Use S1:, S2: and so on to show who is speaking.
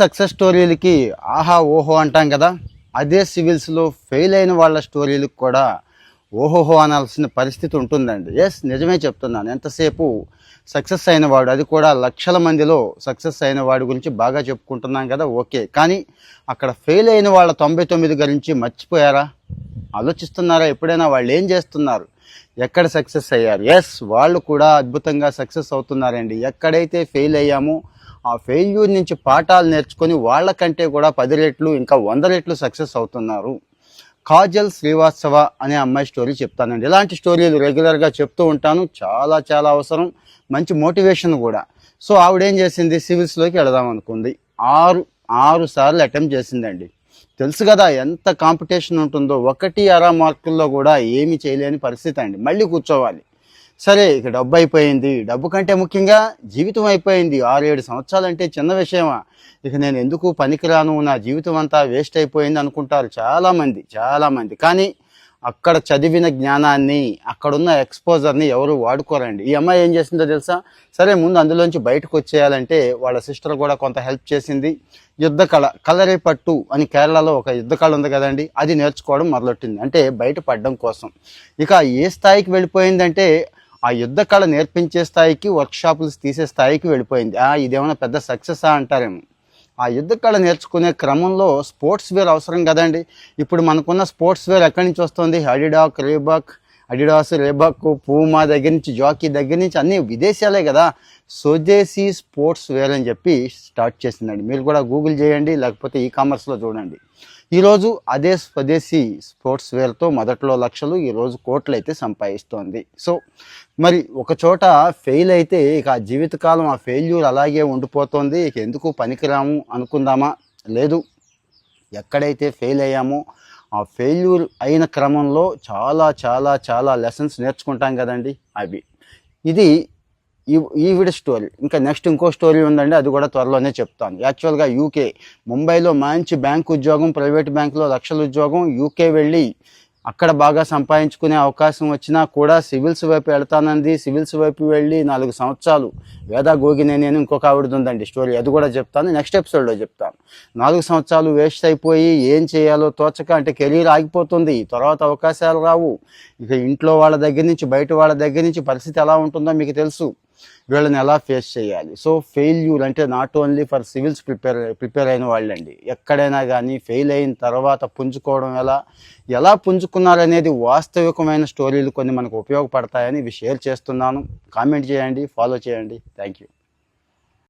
S1: Success స్టోరీలకి ఆహా ఓహో అంటాం కదా, అదే సివిల్స్లో ఫెయిల్ అయిన వాళ్ళ స్టోరీలకు కూడా ఓహోహో అనాల్సిన పరిస్థితి ఉంటుందండి. ఎస్, నిజమే చెప్తున్నాను. ఎంతసేపు సక్సెస్ అయిన వాడు, అది కూడా లక్షల మందిలో సక్సెస్ అయిన వాడి గురించి బాగా చెప్పుకుంటున్నాం కదా, ఓకే. కానీ అక్కడ ఫెయిల్ అయిన వాళ్ళ 99 గురించి మర్చిపోయారా? ఆలోచిస్తున్నారా ఎప్పుడైనా? వాళ్ళు ఏం చేస్తున్నారు, ఎక్కడ సక్సెస్ అయ్యారు? ఎస్, వాళ్ళు కూడా అద్భుతంగా సక్సెస్ అవుతున్నారండి. ఎక్కడైతే ఫెయిల్ అయ్యామో ఆ ఫెయిల్యూర్ నుంచి పాఠాలు నేర్చుకొని వాళ్ళకంటే కూడా 10 రెట్లు ఇంకా 100 రెట్లు సక్సెస్ అవుతున్నారు. కాజల్ శ్రీవాత్సవ అనే అమ్మాయి స్టోరీ చెప్తానండి. ఇలాంటి స్టోరీలు రెగ్యులర్గా చెప్తూ ఉంటాను, చాలా చాలా అవసరం, మంచి మోటివేషన్ కూడా. సో ఆవిడేం చేసింది, సివిల్స్లోకి వెళదాం అనుకుంది. ఆరు సార్లు అటెంప్ట్ చేసిందండి. తెలుసు కదా ఎంత కాంపిటీషన్ ఉంటుందో. 1 మార్కుల్లో కూడా ఏమి చేయలేని పరిస్థితి అండి. మళ్ళీ కూర్చోవాలి. సరే, ఇక డబ్బు అయిపోయింది. డబ్బు కంటే ముఖ్యంగా జీవితం అయిపోయింది. 6-7 సంవత్సరాలు అంటే చిన్న విషయమా? ఇక నేను ఎందుకు పనికిరాను, నా జీవితం అంతా వేస్ట్ అయిపోయింది అనుకుంటారు చాలామంది. కానీ అక్కడ చదివిన జ్ఞానాన్ని, అక్కడున్న ఎక్స్పోజర్ని ఎవరు వాడుకోరండి. ఈ అమ్మాయి ఏం చేసిందో తెలుసా? సరే, ముందు అందులోంచి బయటకు వచ్చేయాలంటే వాళ్ళ సిస్టర్ కూడా కొంత హెల్ప్ చేసింది. యుద్ధ కళ, కలరి పట్టు అని కేరళలో ఒక యుద్ధ కళ ఉంది కదండి, అది నేర్చుకోవడం మొదలెట్టింది. అంటే బయటపడడం కోసం. ఇక ఏ స్థాయికి వెళ్ళిపోయిందంటే ఆ యుద్ధ కళ నేర్పించే స్థాయికి, వర్క్షాపులు తీసే స్థాయికి వెళ్ళిపోయింది. ఇదేమైనా పెద్ద సక్సెసా అంటారేమో. ఆ యుద్ధ కళ నేర్చుకునే క్రమంలో స్పోర్ట్స్ వేర్ అవసరం కదండి. ఇప్పుడు మనకున్న స్పోర్ట్స్ వేర్ ఎక్కడి నుంచి వస్తుంది? అడిడాస్, రేబాక్, పూమా దగ్గర నుంచి, జాకీ దగ్గర నుంచి అన్ని విదేశాలే కదా. స్వదేశీ స్పోర్ట్స్ వేర్ అని చెప్పి స్టార్ట్ చేసిందండి. మీరు కూడా గూగుల్ చేయండి, లేకపోతే కామర్స్లో చూడండి. ఈరోజు అదే స్వదేశీ స్పోర్ట్స్ వేర్తో మొదట్లో లక్షలు, ఈరోజు కోట్లు అయితే సంపాదిస్తోంది. సో మరి ఒక చోట ఫెయిల్ అయితే ఇక ఆ జీవితకాలం ఆ ఫెయిల్యూర్ అలాగే ఉండిపోతుంది. ఇక ఎందుకు పనికిరాము అనుకుందామా? లేదు. ఎక్కడైతే ఫెయిల్ అయ్యామో ఆ ఫెయిల్యూర్ అయిన క్రమంలో చాలా చాలా చాలా లెసన్స్ నేర్చుకుంటాం కదండి, అవి. ఇది ఈవిడ స్టోరీ. ఇంకా నెక్స్ట్ ఇంకో స్టోరీ ఉందండి, అది కూడా త్వరలోనే చెప్తాను. యాక్చువల్గా యూకే, ముంబైలో మంచి బ్యాంక్ ఉద్యోగం, ప్రైవేట్ బ్యాంకులో లక్షల ఉద్యోగం. యూకే వెళ్ళి అక్కడ బాగా సంపాదించుకునే అవకాశం వచ్చినా కూడా సివిల్స్ వైపు వెళ్తానంది. సివిల్స్ వైపు వెళ్ళి 4 సంవత్సరాలు, వేదా గోగినేని అని ఇంకొక ఆవిడది ఉందండి స్టోరీ, అది కూడా చెప్తాను, నెక్స్ట్ ఎపిసోడ్లో చెప్తాను. 4 సంవత్సరాలు వేస్ట్ అయిపోయి ఏం చేయాలో తోచక, అంటే కెరీర్ ఆగిపోతుంది, తర్వాత అవకాశాలు రావు. ఇక ఇంట్లో వాళ్ళ దగ్గర నుంచి, బయట వాళ్ళ దగ్గర నుంచి పరిస్థితి ఎలా ఉంటుందో మీకు తెలుసు. వీళ్ళని ఎలా ఫేస్ చేయాలి? సో ఫెయిల్యూర్ అంటే not only for civils prepare అయిన వాళ్ళండి. ఎక్కడైనా కానీ ఫెయిల్ అయిన తర్వాత పుంజుకోవడం ఎలా పుంజుకున్నారనేది వాస్తవికమైన స్టోరీలు కొన్ని మనకు ఉపయోగపడతాయని ఇవి షేర్ చేస్తున్నాను. కామెంట్ చేయండి, ఫాలో చేయండి. Thank you.